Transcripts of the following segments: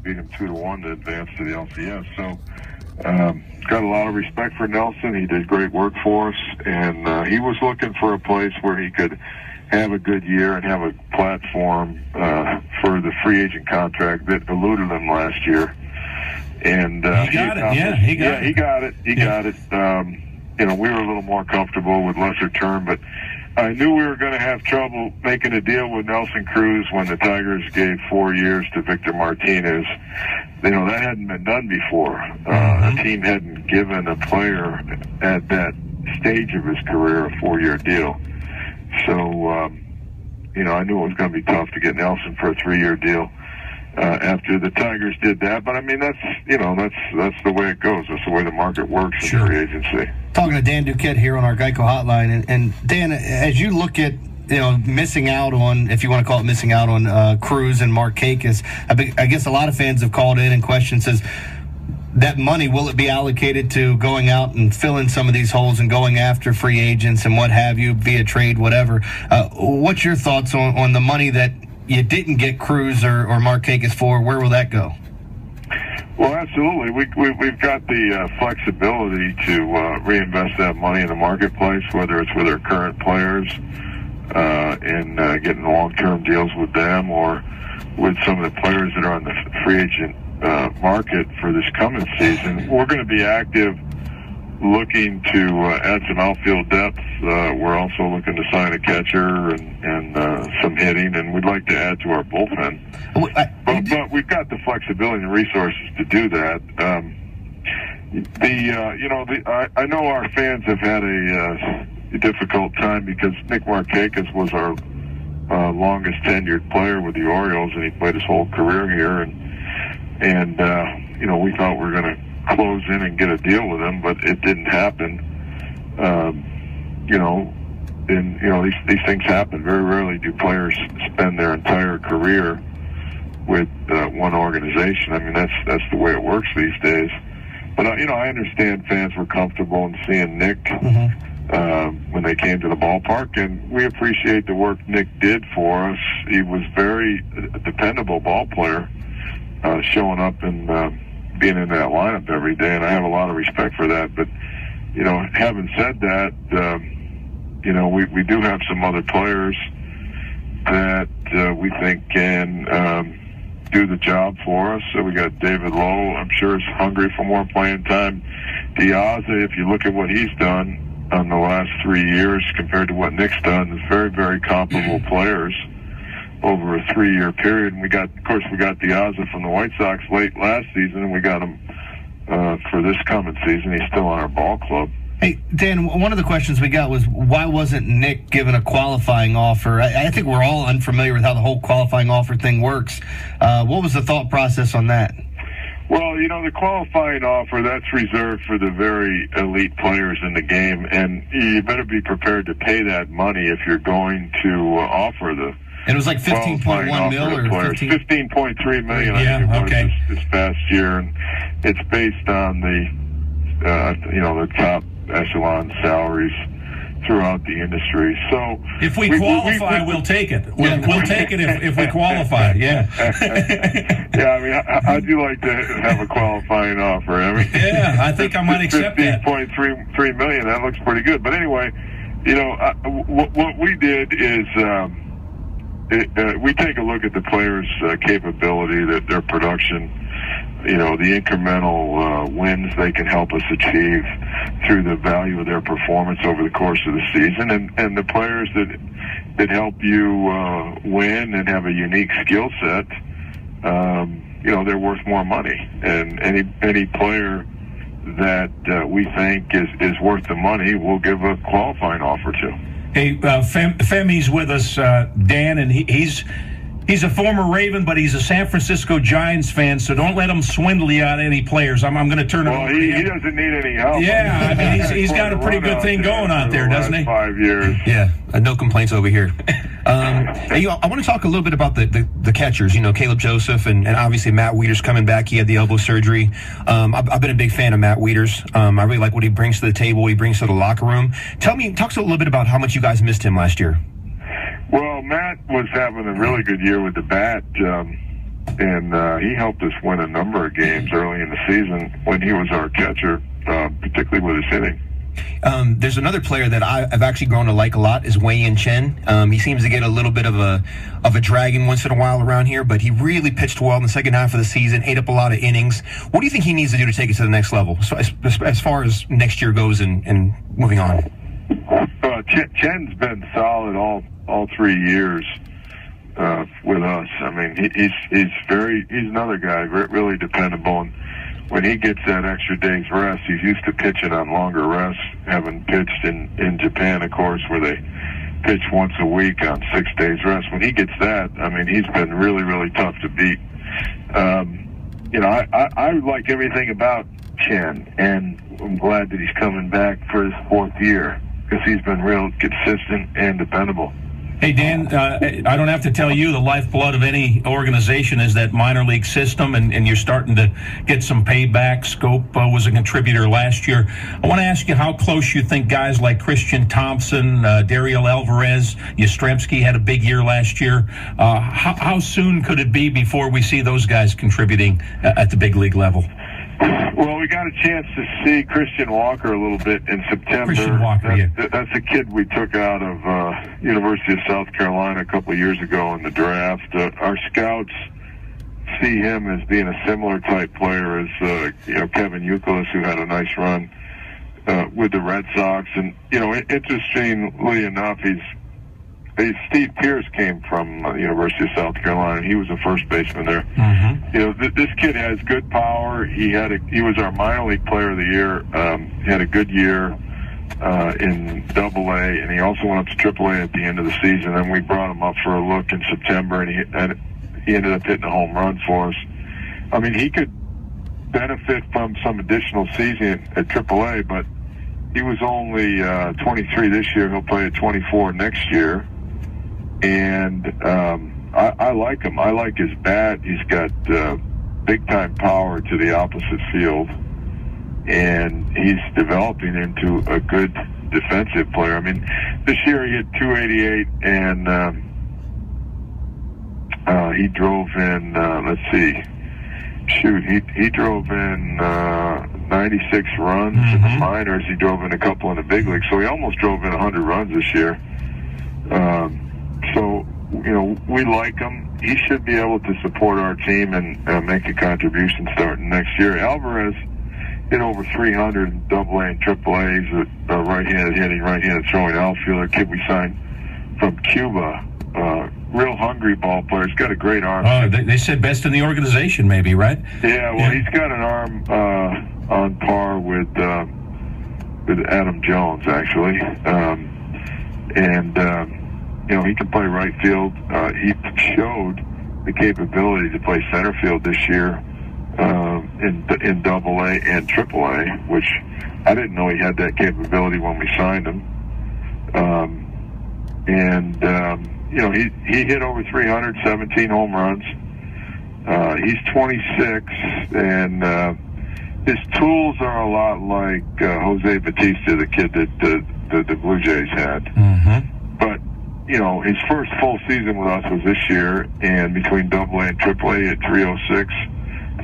beat him 2-1 to advance to the LCS. So got a lot of respect for Nelson. He did great work for us, and he was looking for a place where he could have a good year and have a platform for the free agent contract that eluded him last year. And he got it. He got it. You know, we were a little more comfortable with lesser term, but I knew we were going to have trouble making a deal with Nelson Cruz when the Tigers gave 4 years to Victor Martinez. You know, that hadn't been done before. A team hadn't given a player at that stage of his career a 4-year deal. So, you know, I knew it was going to be tough to get Nelson for a 3-year deal after the Tigers did that. But, I mean, that's the way it goes. That's the way the market works in free agency. Talking to Dan Duquette here on our Geico hotline. And Dan, as you look at, you know, missing out on, if you want to call it missing out on Cruz and Markakis, I guess a lot of fans have called in and questioned, says, that money, will it be allocated to going out and filling some of these holes and going after free agents and what have you, via trade, whatever? What's your thoughts on the money that you didn't get Cruz or Markakis for? Where will that go? Well, absolutely. We've got the flexibility to reinvest that money in the marketplace, whether it's with our current players and getting long-term deals with them, or with some of the players that are on the free agent market for this coming season. We're going to be active looking to add some outfield depth. We're also looking to sign a catcher and some hitting, and we'd like to add to our bullpen. But we've got the flexibility and resources to do that. I know our fans have had a difficult time because Nick Markakis was our longest tenured player with the Orioles, and he played his whole career here, and you know, we thought we were going to close in and get a deal with him, but it didn't happen. These things happen. Very rarely do players spend their entire career with one organization. I mean, that's the way it works these days. But I understand fans were comfortable in seeing Nick when they came to the ballpark, and we appreciate the work Nick did for us. He was very dependable ball player, showing up and being in that lineup every day, and I have a lot of respect for that. But, you know, having said that, we do have some other players that we think can do the job for us. So we got David Lowe, I'm sure, is hungry for more playing time. Diaza, if you look at what he's done on the last 3 years compared to what Nick's done, is very, very comparable players over a 3-year period. And we got Diaza from the White Sox late last season, and we got him for this coming season. He's still on our ball club. Hey, Dan, one of the questions we got was, why wasn't Nick given a qualifying offer? I think we're all unfamiliar with how the whole qualifying offer thing works. What was the thought process on that? Well, the qualifying offer, that's reserved for the very elite players in the game, and you better be prepared to pay that money if you're going to offer the And it was like 15.1 million or 15.3 million. I think it was this past year, and it's based on the top echelon salaries throughout the industry. So if we qualify, we'll take it. We'll take it if we qualify. Yeah. Yeah, I mean, I do like to have a qualifying offer. I mean, yeah, I think I might accept that. 15.3 million. That looks pretty good. But anyway, what we did is we take a look at the players' capability, their production. The incremental wins they can help us achieve through the value of their performance over the course of the season, and the players that help you win and have a unique skill set, they're worth more money. And any player that we think is worth the money, we'll give a qualifying offer to. Hey, Femi's with us, Dan, and He's a former Raven, but he's a San Francisco Giants fan, so don't let him swindle you out of any players. I'm going to turn it over to him. He doesn't need any help. Yeah, I mean, he's got a pretty good thing going out there, doesn't he? 5 years. Yeah, no complaints over here. I want to talk a little bit about the catchers, Caleb Joseph and obviously Matt Wieters coming back. He had the elbow surgery. I've been a big fan of Matt Wieters. I really like what he brings to the table, what he brings to the locker room. Talk a little bit about how much you guys missed him last year. Well, Matt was having a really good year with the bat. and he helped us win a number of games early in the season when he was our catcher, particularly with his hitting. There's another player that I've actually grown to like a lot is Wei-Yin Chen. He seems to get a little bit of a dragging once in a while around here, but he really pitched well in the second half of the season, ate up a lot of innings. What do you think he needs to do to take it to the next level, as far as next year goes and moving on? Chen's been solid all 3 years with us. I mean, he's another guy, really dependable. And when he gets that extra day's rest, he's used to pitching on longer rests, having pitched in Japan, of course, where they pitch once a week on 6 days rest. When he gets that, I mean, he's been really, really tough to beat. I like everything about Chen, and I'm glad that he's coming back for his 4th year because he's been real consistent and dependable. Hey, Dan, I don't have to tell you, the lifeblood of any organization is that minor league system, and you're starting to get some payback. Scope was a contributor last year. I want to ask you how close you think guys like Christian Thompson, Dariel Alvarez, Yastrzemski had a big year last year. How soon could it be before we see those guys contributing at the big league level? Well, we got a chance to see Christian Walker a little bit in September. Christian Walker, that's a kid we took out of University of South Carolina a couple of years ago in the draft. Our scouts see him as being a similar type player as Kevin Youkilis, who had a nice run with the Red Sox. And interestingly enough, Steve Pierce came from the University of South Carolina. He was a first baseman there. Mm-hmm. This kid has good power. He was our minor league player of the year. He had a good year in Double-A, and he also went up to Triple-A at the end of the season. And we brought him up for a look in September, and he ended up hitting a home run for us. I mean, he could benefit from some additional season at Triple-A, but he was only 23 this year. He'll play at 24 next year. And I like him. I like his bat. He's got big-time power to the opposite field, and he's developing into a good defensive player. I mean, this year he hit 288, and he drove in, he drove in 96 runs in the minors. He drove in a couple in the big league, so he almost drove in 100 runs this year. So, we like him. He should be able to support our team and make a contribution starting next year. Alvarez hit over 300 in Double-A and Triple-A. He's a right-handed hitting, right-handed throwing outfielder. Kid we signed from Cuba. Real hungry ball player. He's got a great arm. Oh, they said best in the organization, maybe, right? Yeah, well, he's got an arm on par with Adam Jones, actually. He can play right field. He showed the capability to play center field this year in Double-A and Triple-A, which I didn't know he had that capability when we signed him. He hit over 317 home runs. He's 26, and his tools are a lot like Jose Bautista, the kid that the Blue Jays had. Mm-hmm. But his first full season with us was this year, and between Double-A and Triple-A, he had 306,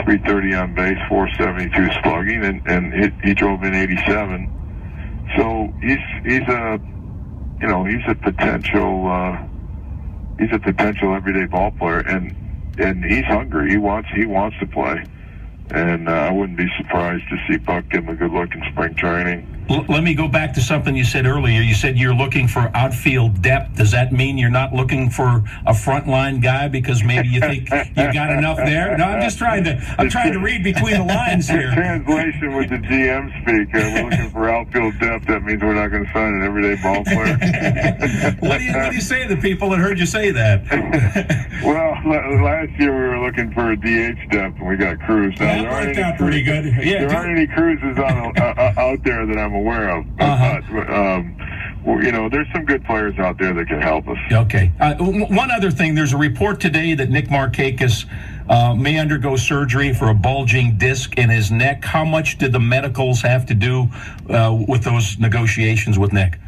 330 on base, 472 slugging, and he drove in 87. So he's a potential everyday ball player, and he's hungry. He wants to play, and I wouldn't be surprised to see Buck give him a good look in spring training. Let me go back to something you said earlier. You said you're looking for outfield depth. Does that mean you're not looking for a frontline guy because maybe you think you got enough there? No, I'm trying to read between the lines here. Translation with the GM speak. We're looking for outfield depth. That means we're not going to sign an everyday ball player. What do you say to the people that heard you say that? Well, last year we were looking for a DH depth, and we got Cruz. Now, that worked out pretty good. Yeah, there aren't any Cruzes out there that I'm aware of. But, there's some good players out there that can help us. Okay. One other thing, there's a report today that Nick Markakis may undergo surgery for a bulging disc in his neck. How much did the medicals have to do with those negotiations with Nick?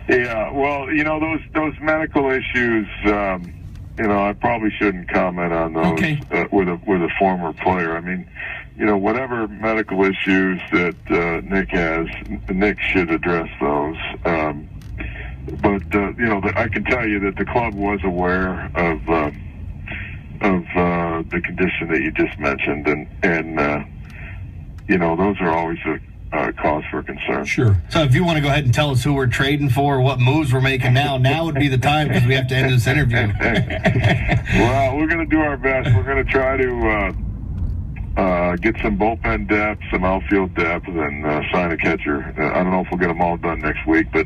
Yeah, well, those medical issues, I probably shouldn't comment on those Okay. With a former player. I mean, whatever medical issues that Nick has, Nick should address those. But I can tell you that the club was aware of the condition that you just mentioned, and those are always a cause for concern. Sure. So if you want to go ahead and tell us who we're trading for or what moves we're making now would be the time, because we have to end this interview. Well, we're going to do our best. We're going to try to get some bullpen depth, some outfield depth, and sign a catcher. I don't know if we'll get them all done next week, but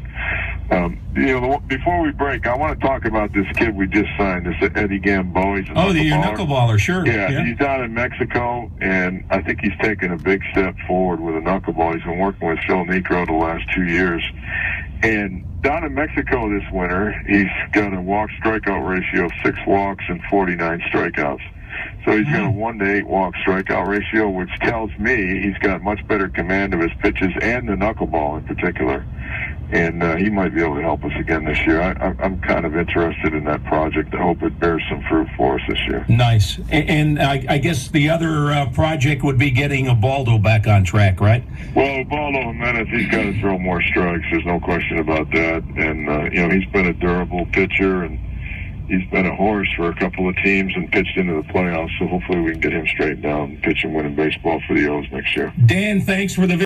before we break, I want to talk about this kid we just signed, this Eddie Gamboa. Oh, the knuckleballer, sure. Yeah, he's down in Mexico, and I think he's taken a big step forward with a knuckleball. He's been working with Phil Necro the last 2 years. And down in Mexico this winter, he's got a walk-strikeout ratio of 6 walks and 49 strikeouts. So he's got a 1-to-8 walk strikeout ratio, which tells me he's got much better command of his pitches and the knuckleball in particular. And he might be able to help us again this year. I'm kind of interested in that project. I hope it bears some fruit for us this year. Nice. And I guess the other project would be getting Ubaldo back on track, right? Well, Ubaldo Jimenez, he's got to throw more strikes. There's no question about that. And, he's been a durable pitcher, and he's been a horse for a couple of teams and pitched into the playoffs. So hopefully we can get him straightened out and pitch and winning baseball for the O's next year. Dan, thanks for the